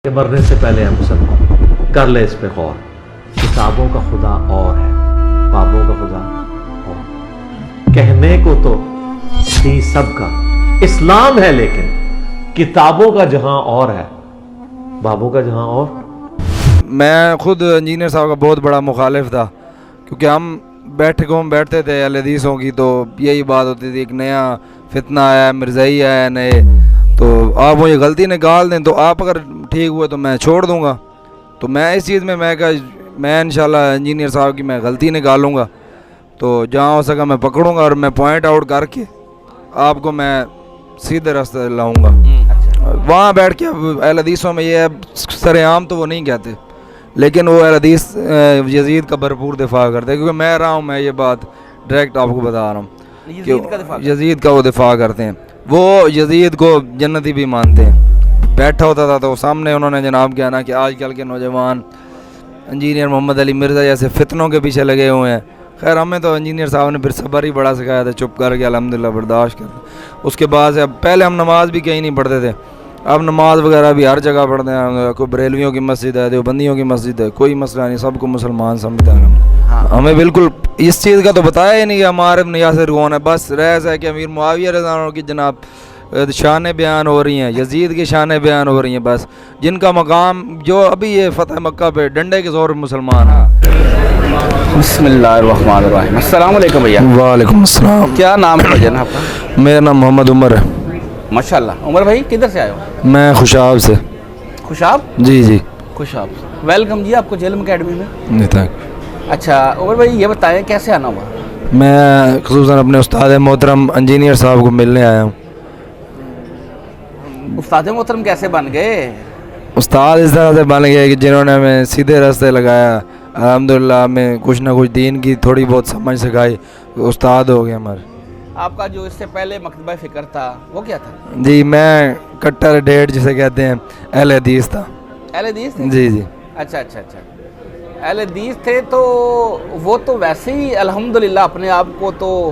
کہ مرنے سے پہلے ہم سب کر لے اس پہ غور. کتابوں کا خدا اور ہے، بابوں کا خدا اور. کہنے کو تو تھی سب کا اسلام ہے، لیکن کتابوں کا جہاں اور ہے، بابوں کا جہاں اور. میں خود انجینئر صاحب کا بہت بڑا مخالف تھا، کیونکہ ہم بیٹھتے تھے اہل حدیثوں کی، تو یہی بات ہوتی تھی ایک نیا فتنہ آیا ہے، مرزائی آیا ہے نئے، تو آپ مجھے غلطی نکال دیں تو آپ اگر ٹھیک ہوئے تو میں چھوڑ دوں گا. تو میں اس چیز میں کہا میں انشاءاللہ انجینئر صاحب کی میں غلطی نکالوں گا، تو جہاں ہو سکا میں پکڑوں گا اور میں پوائنٹ آؤٹ کر کے آپ کو میں سیدھے راستے لاؤں گا. وہاں بیٹھ کے اب اہل حدیثوں میں یہ ہے، سر عام تو وہ نہیں کہتے، لیکن وہ اہل حدیث یزید کا بھرپور دفاع کرتے ہیں، کیونکہ میں رہا ہوں، میں یہ بات ڈائریکٹ آپ کو بتا رہا ہوں کہ یزید کا وہ دفاع کرتے ہیں. وہ یزید کو جنتی بھی مانتے ہیں. بیٹھا ہوتا تھا تو سامنے انہوں نے جناب کیا نا کہ آج کل کے نوجوان انجینئر محمد علی مرزا جیسے فتنوں کے پیچھے لگے ہوئے ہیں. خیر ہمیں تو انجینئر صاحب نے پھر صبر ہی بڑا سکھایا تھا، چپ کر کے الحمدللہ برداشت کرتے. اس کے بعد سے اب پہلے ہم نماز بھی کہیں نہیں پڑھتے تھے، اب نماز وغیرہ بھی ہر جگہ پڑھتے ہیں. کوئی بریلویوں کی مسجد ہے، دیوبندیوں کی مسجد ہے، کوئی مسئلہ نہیں، سب کو مسلمان سمجھتا ہے. ہمیں بالکل اس چیز کا تو بتایا ہی نہیں کہ ہمارے ابن یاسر کون ہے. بس رہز ہے کہ امیر معاویہ رضی اللہ عنہ کی جناب شانیں بیان ہو رہی ہیں، یزید کی شانیں بیان ہو رہی ہیں، بس جن کا مقام جو ابھی یہ فتح مکہ پہ ڈنڈے کے زور مسلمان ہیں. بسم اللہ الرحمن الرحیم. السلام علیکم بھیا. وعلیکم السلام. کیا نام ہے بھجن آپ کا؟ میرا نام محمد عمر ہے. ماشاء اللہ. عمر بھائی کدھر سے آئے ہو؟ میں خوشاب سے. خوشاب؟ جی جی. خوشاب. ویلکم جی آپ کو جیلم اکیڈمی میں. نہیں تھینک. اچھا عمر بھائی یہ بتائیں کیسے آنا ہوا؟ میں خصوصاً اپنے استاد محترم انجینئر صاحب کو ملنے آیا ہوں. استاد محترم کیسے بن گئے؟ استاد اس طرح سے بن گئے کہ جنہوں نے ہمیں سیدھے راستے لگایا، الحمدللہ ہمیں کچھ نہ کچھ دین کی تھوڑی بہت سمجھ سکھائی، استاد ہو گئے ہمارے. آپ کا جو اس سے پہلے مکتبہ فکر تھا وہ کیا تھا؟ جی میں کٹر ڈیٹ جسے کہتے ہیں اہل حدیث تھا. اہل حدیث تھے؟ جی جی. اچھا اچھا اچھا. اہل حدیث تھے تو وہ تو ویسے ہی الحمدللہ اپنے آپ کو تو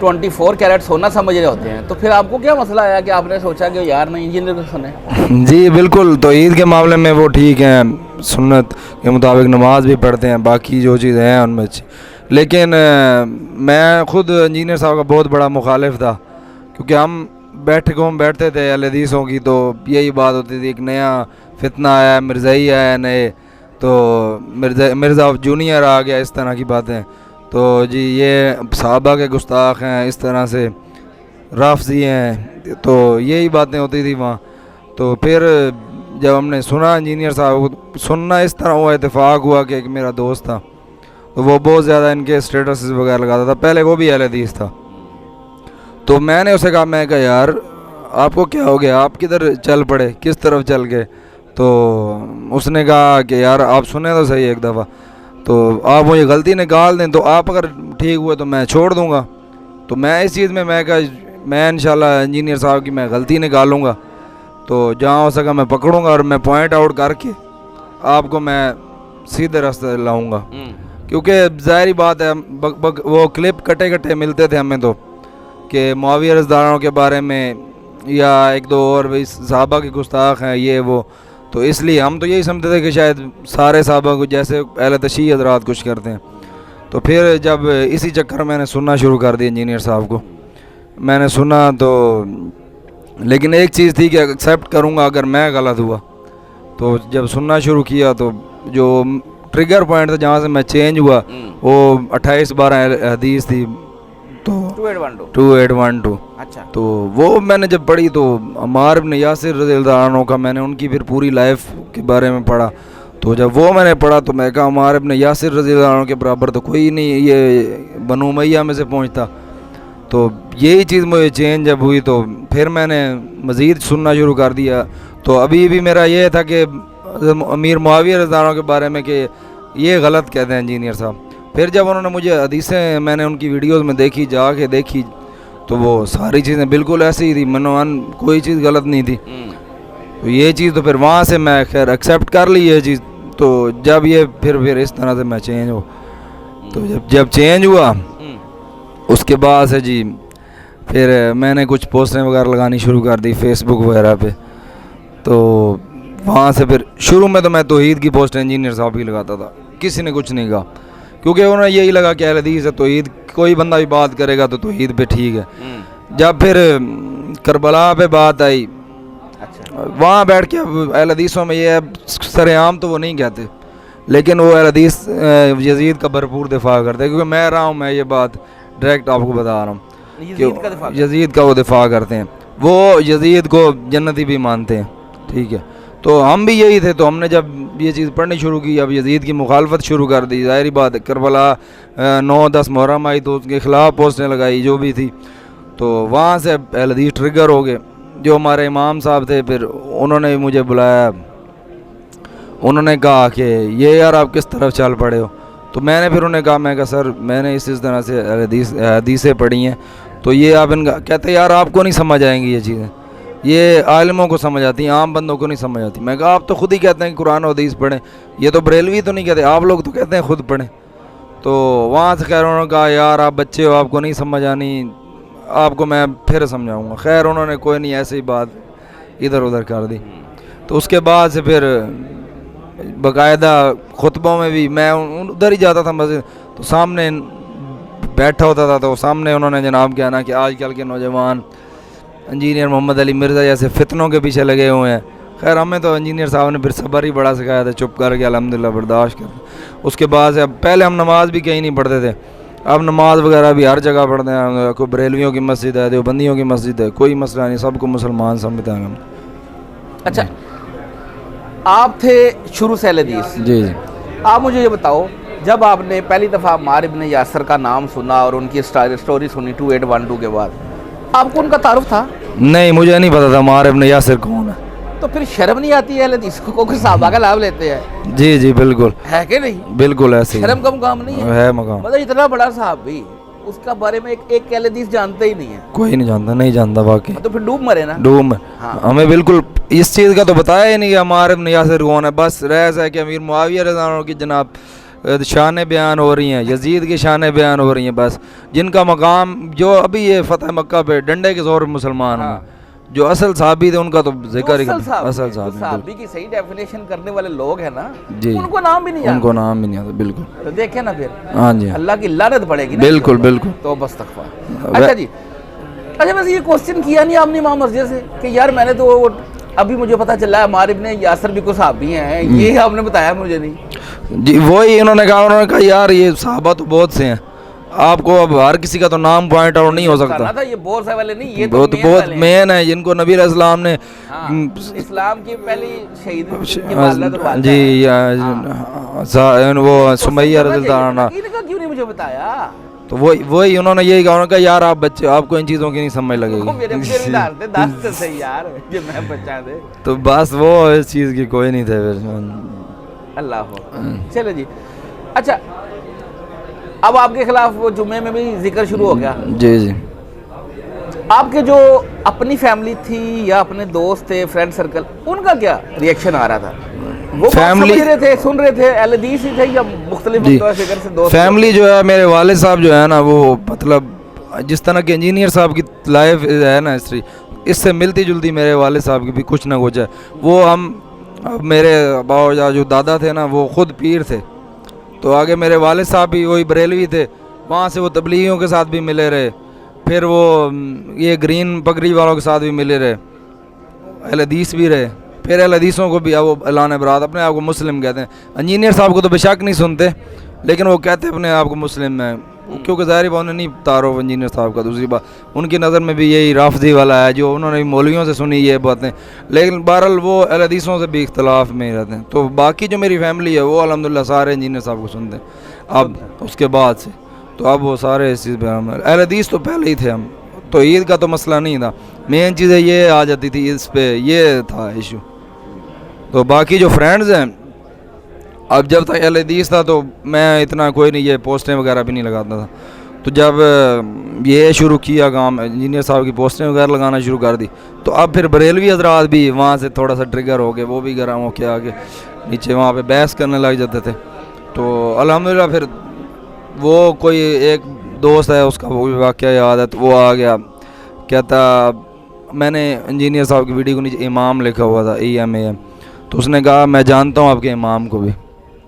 24 کیرٹ سونا سمجھ رہے ہوتے ہیں، تو پھر آپ کو کیا مسئلہ آیا کہ آپ نے سوچا کہ یار میں انجینئر کو سنے؟ جی بالکل. تو عید کے معاملے میں وہ ٹھیک ہیں، سنت کے مطابق نماز بھی پڑھتے ہیں، باقی جو چیزیں ہیں ان میں اچھی. لیکن میں خود انجینئر صاحب کا بہت بڑا مخالف تھا، کیونکہ ہم بیٹھتے تھے اہل حدیثوں کی، تو یہی بات ہوتی تھی ایک نیا فتنہ آیا ہے، مرزائی آیا ہے نئے، تو مرزا جونیئر آ گیا، اس طرح کی باتیں. تو جی یہ صحابہ کے گستاخ ہیں، اس طرح سے رافضی ہیں، تو یہی باتیں ہوتی تھی وہاں. تو پھر جب ہم نے سنا انجینئر صاحب کو، سننا اس طرح ہوا، اتفاق ہوا کہ ایک میرا دوست تھا، تو وہ بہت زیادہ ان کے اسٹیٹس وغیرہ لگاتا تھا. پہلے وہ بھی اہل حدیث تھا. تو میں نے اسے کہا، میں کہا یار آپ کو کیا ہو گیا، آپ کدھر چل پڑے، کس طرف چل گئے؟ تو اس نے کہا کہ یار آپ سنیں تو صحیح ایک دفعہ، تو آپ مجھے غلطی نکال دیں تو آپ اگر ٹھیک ہوئے تو میں چھوڑ دوں گا. تو میں اس چیز میں کہا میں انشاءاللہ انجینئر صاحب کی میں غلطی نکالوں گا، تو جہاں ہو سکا میں پکڑوں گا اور میں پوائنٹ آؤٹ کر کے آپ کو میں سیدھے راستے لاؤں گا. کیونکہ ظاہری بات ہے وہ کلپ کٹے ملتے تھے ہمیں تو، کہ معاویہ رضی اللہ عنہ کے بارے میں یا ایک دو اور بھی صحابہ کے گستاخ ہیں یہ وہ. تو اس لیے ہم تو یہی سمجھتے تھے کہ شاید سارے صحابہ کو جیسے اہل تشیع حضرات کچھ کرتے ہیں. تو پھر جب اسی چکر میں نے سننا شروع کر دیا انجینئر صاحب کو، میں نے سنا تو، لیکن ایک چیز تھی کہ ایکسیپٹ کروں گا اگر میں غلط ہوا. تو جب سننا شروع کیا تو جو ٹریگر پوائنٹ تھا جہاں سے میں چینج ہوا وہ 28-12 حدیث تھی، تو 2812. اچھا. تو وہ میں نے جب پڑھی تو عمار ابن یاسر رضی اللہ عنہ کا میں نے ان کی پھر پوری لائف کے بارے میں پڑھا. تو جب وہ میں نے پڑھا تو میں کہا عمار ابن یاسر رضی اللہ عنہ کے برابر تو کوئی نہیں یہ بنو امیہ میں سے پہنچتا. تو یہی چیز مجھے چینج جب ہوئی تو پھر میں نے مزید سننا شروع کر دیا. تو ابھی بھی میرا یہ تھا کہ امیر معاویہ رضی اللہ عنہ کے بارے میں کہ یہ غلط کہتے ہیں انجینئر صاحب. پھر جب انہوں نے مجھے حدیثیں میں نے ان کی ویڈیوز میں دیکھی، جا کے دیکھی، تو وہ ساری چیزیں بالکل ایسی ہی تھی، منوان کوئی چیز غلط نہیں تھی. تو یہ چیز تو پھر وہاں سے میں خیر ایکسیپٹ کر لی یہ چیز. تو جب یہ پھر اس طرح سے میں چینج ہو، تو جب چینج ہوا اس کے بعد سے جی پھر میں نے کچھ پوسٹیں وغیرہ لگانی شروع کر دی فیس بک وغیرہ پہ. تو وہاں سے پھر شروع میں تو میں توحید کی پوسٹ انجینئر صاحب ہی لگاتا تھا, کسی نے کچھ نہیں کہا, کیونکہ انہیں یہی لگا کہ اہل حدیث ہے, توحید کوئی بندہ بھی بات کرے گا تو توحید پہ ٹھیک ہے. جب پھر کربلا پہ بات آئی, وہاں بیٹھ کے اب اہل حدیثوں میں یہ ہے, سر عام تو وہ نہیں کہتے, لیکن وہ اہل حدیث یزید کا بھرپور دفاع کرتے ہیں, کیونکہ میں رہا ہوں, میں یہ بات ڈائریکٹ آپ کو بتا رہا ہوں کہ یزید کا وہ دفاع کرتے ہیں, وہ یزید کو جنتی بھی مانتے ہیں, ٹھیک ہے. تو ہم بھی یہی تھے, تو ہم نے جب یہ چیز پڑھنی شروع کی, اب یزید کی مخالفت شروع کر دی, ظاہری بات ہے, کربلا 9-10 محرم آئی تو اس کے خلاف پوسٹیں لگائی جو بھی تھی, تو وہاں سے اہل حدیث ٹریگر ہو گئے. جو ہمارے امام صاحب تھے پھر انہوں نے مجھے بلایا, انہوں نے کہا کہ یہ یار آپ کس طرف چل پڑے ہو, تو میں نے پھر انہیں کہا, میں کہا سر میں نے اس طرح سے حدیثیں پڑھی ہیں, تو یہ آپ ان کا کہتے یار آپ کو نہیں سمجھ آئیں گی یہ چیزیں, یہ عالموں کو سمجھ آتی ہیں, عام بندوں کو نہیں سمجھ آتی. میں کہا آپ تو خود ہی کہتے ہیں کہ قرآن و حدیث پڑھیں, یہ تو بریلوی تو نہیں کہتے, آپ لوگ تو کہتے ہیں خود پڑھیں. تو وہاں سے خیر انہوں نے کہا یار آپ بچے ہو, آپ کو نہیں سمجھ آنی, آپ کو میں پھر سمجھاؤں گا. خیر انہوں نے کوئی نہیں ایسے ہی بات ادھر ادھر کر دی. تو اس کے بعد سے پھر باقاعدہ خطبوں میں بھی میں ادھر ہی جاتا تھا مسجد, تو سامنے بیٹھا ہوتا تھا, تو سامنے انہوں نے جناب کیا نا کہ آج کل کے نوجوان انجینئر محمد علی مرزا جیسے فتنوں کے پیچھے لگے ہوئے ہیں. خیر ہمیں تو انجینئر صاحب نے پھر صبر ہی بڑا سکھایا تھا, چپ کر کے الحمدللہ برداشت کر. اس کے بعد سے اب پہلے ہم نماز بھی کہیں نہیں پڑھتے تھے, اب نماز وغیرہ بھی ہر جگہ پڑھتے ہیں, کوئی بریلویوں کی مسجد ہے, دیوبندیوں کی مسجد ہے, کوئی مسئلہ نہیں, سب کو مسلمان سمجھتے ہیں ہم. اچھا آپ تھے شروع سے اہل حدیث, جی جی. آپ مجھے یہ بتاؤ, جب آپ نے پہلی دفعہ عمار ابن یاسر کا نام سنا اور ان کی سٹوری سنی 2812 کے بعد, آپ کو ان کا تعارف تھا؟ نہیں مجھے نہیں پتا تھا عمار ابن یاسر کون ہے. تو پھر شرم نہیں آتی ہے اہل حدیث کو کہ صحابہ کا لابھ لیتے ہیں؟ جی جی بالکل ہے کہ نہیں, بالکل ایسے ہی شرم کا مقام نہیں ہے مقام. مطلب اتنا بڑا صحابی, اس کا بارے میں ایک اہل حدیث جانتا ہی نہیں ہے, کوئی نہیں جانتا, نہیں جانتا واقعی. تو پھر ڈوب مرے نا, ڈوم ہمیں بالکل اس چیز کا تو بتایا ہی نہیں کہ عمار ابن یاسر کون ہے. بس رہس ہے کہ امیر معاویہ رضی اللہ عنہ کی جناب شانیں بیان ہو رہی ہیں, یزید کی شانیں بیان ہو رہی ہیں, بس جن کا مقام جو ابھی یہ فتح مکہ پہ ڈنڈے کے زور مسلمان ہیں, جو اصل صحابی تھے ان کا تو ذکر ہی اصل صحابی کی صحیح ڈیفینیشن کرنے والے لوگ ہیں نا, جی ان کو نام بھی نہیں ان کو نام بھی نہیں آتا. بالکل, تو دیکھیں نا پھر, ہاں جی, اللہ کی لعنت پڑے گی نا. بالکل بالکل. تو بس تقویٰ. اچھا جی, اچھا ویسے یہ کوسچن کیا نہیں آپ نے امام مسجد سے کہ یار میں نے تو ابھی مجھے پتہ چلا ہے عمار ابن یاسر بھی کوئی صحابی ہیں, یہ آپ نے بتایا مجھے نہیں؟ جی وہی انہوں نے کہا یار یہ صحابہ تو بہت سے ہیں, آپ کو اب ہر کسی کا تو نام پوائنٹ آؤٹ نہیں ہو سکتا. یہ بہت سے والے نہیں, یہ تو بہت مین ہے جن کو نبی علیہ السلام نے اسلام کی پہلی شہید جی وہ سمیہ رضی اللہ عنہ, کیوں نہیں مجھے بتایا؟ تو وہی انہوں نے یہی کہا یار آپ بچے, آپ کو ان چیزوں کی نہیں سمجھ لگے گی. تو بس وہ اس چیز کی کوئی نہیں تھے. اللہ ہو. چلے جی, اچھا اب آپ کے خلاف وہ جمعے میں بھی ذکر شروع ہو گیا. جی جی. آپ کے جو اپنی فیملی تھی یا اپنے دوست تھے, فرینڈ سرکل, ان کا کیا ریئیکشن آ رہا تھا؟ وہ سمجھ رہے تھے, سن رہے تھے, اہل حدیث ہی تھے یا مختلف فکر سے دوست؟ فیملی جو ہے, میرے والد صاحب جو ہے نا, وہ مطلب جس طرح کے انجینئر صاحب کی لائف ہے نا ہسٹری, اس سے ملتی جلتی میرے والد صاحب کی بھی کچھ نہ کچھ ہے. وہ ہم میرے باؤ جو دادا تھے نا وہ خود پیر تھے, تو آگے میرے والد صاحب بھی وہی بریلوی تھے, وہاں سے وہ تبلیغیوں کے ساتھ بھی ملے رہے, پھر وہ یہ گرین پگڑی والوں کے ساتھ بھی ملے رہے, اہل حدیث بھی رہے, پھر اہل حدیثوں کو بھی وہ اعلان برات, اپنے آپ کو مسلم کہتے ہیں. انجینئر صاحب کو تو بے شک نہیں سنتے, لیکن وہ کہتے ہیں اپنے آپ کو مسلم ہیں, کیونکہ ظاہری بات انہیں نہیں تعارف انجینئر صاحب کا. دوسری بات ان کی نظر میں بھی یہی رافضی والا ہے, جو انہوں نے مولویوں سے سنی یہ باتیں, لیکن بہرحال وہ اہل حدیثوں سے بھی اختلاف میں رہتے ہیں. تو باقی جو میری فیملی ہے وہ الحمدللہ سارے انجینئر صاحب کو سنتے ہیں. اب اس کے بعد سے تو اب وہ سارے اس چیز پہ اہل حدیث تو پہلے ہی تھے ہم, تو عید کا تو مسئلہ نہیں تھا, مین چیزیں یہ آ جاتی تھی اس پہ, یہ تھا ایشو. تو باقی جو فرینڈز ہیں, اب جب تک اہل حدیث تھا تو میں اتنا کوئی نہیں, یہ پوسٹیں وغیرہ بھی نہیں لگاتا تھا. تو جب یہ شروع کیا کام, انجینئر صاحب کی پوسٹیں وغیرہ لگانا شروع کر دی, تو اب پھر بریلوی حضرات بھی وہاں سے تھوڑا سا ٹریگر ہو گئے, وہ بھی گرم ہو کے آگے نیچے وہاں پہ بحث کرنے لگ جاتے تھے. تو الحمدللہ پھر وہ کوئی ایک دوست ہے, اس کا وہ بھی واقعہ یاد ہے, تو وہ آ گیا کہتا, میں نے انجینئر صاحب کی ویڈیو کو نیچے امام لکھا ہوا تھا, EMAM, تو اس نے کہا میں جانتا ہوں آپ کے امام کو بھی,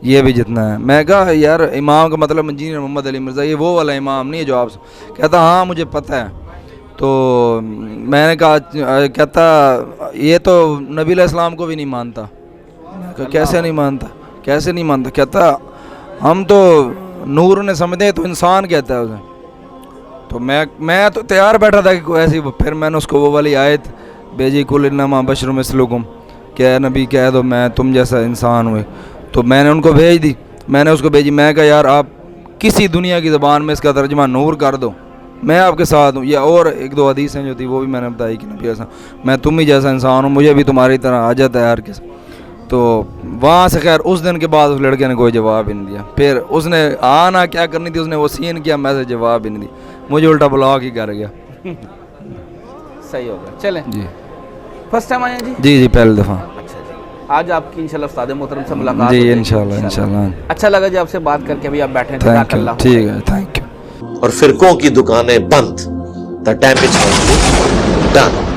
یہ بھی جتنا ہے. میں کہا یار امام کا مطلب انجینئر محمد علی مرزا, یہ وہ والا امام نہیں ہے جو آپ. کہتا ہاں مجھے پتہ ہے. تو میں نے کہا, کہتا یہ تو نبی علیہ السلام کو بھی نہیں مانتا. کیسے نہیں مانتا, کیسے نہیں مانتا؟ کہتا ہم تو نور نے سمجھتے تو انسان کہتا ہے اسے. تو میں تو تیار بیٹھا تھا کہ ایسی. پھر میں نے اس کو وہ والی آیت بھیجی, کل انما بشر مثلکم, کہ اے نبی کہہ دو میں تم جیسا انسان ہوئے. تو میں نے ان کو بھیج دی, میں نے اس کو بھیجی. میں کہا یار آپ کسی دنیا کی زبان میں اس کا ترجمہ نور کر دو, میں آپ کے ساتھ ہوں. یا اور ایک دو حدیثیں جو تھی وہ بھی میں نے بتائی کہ نبی ایسا میں تم ہی جیسا انسان ہوں, مجھے بھی تمہاری طرح حاجت ہے ہر کس. تو وہاں سے خیر اس دن کے بعد اس لڑکے نے کوئی جواب ہی نہیں دیا. پھر اس نے آنا کیا کرنی تھی, اس نے وہ سین کیا, میں سے جواب ہی نہیں دی. مجھے الٹا بلاک ہی کر گیا. صحیح ہوگا. چلیں جی فرسٹ ٹائم آئے ہیں جی پہلی دفعہ. اچھا جی, آج آپ کی انشاءاللہ استاد محترم سے ملاقات جی انشاءاللہ. اچھا لگا جی آپ سے بات کر کے. ابھی آپ بیٹھے ہیں, تھینک یو. ٹھیک ہے, تھینک یو. اور فرقوں کی دکانیں بند. The damage has been done.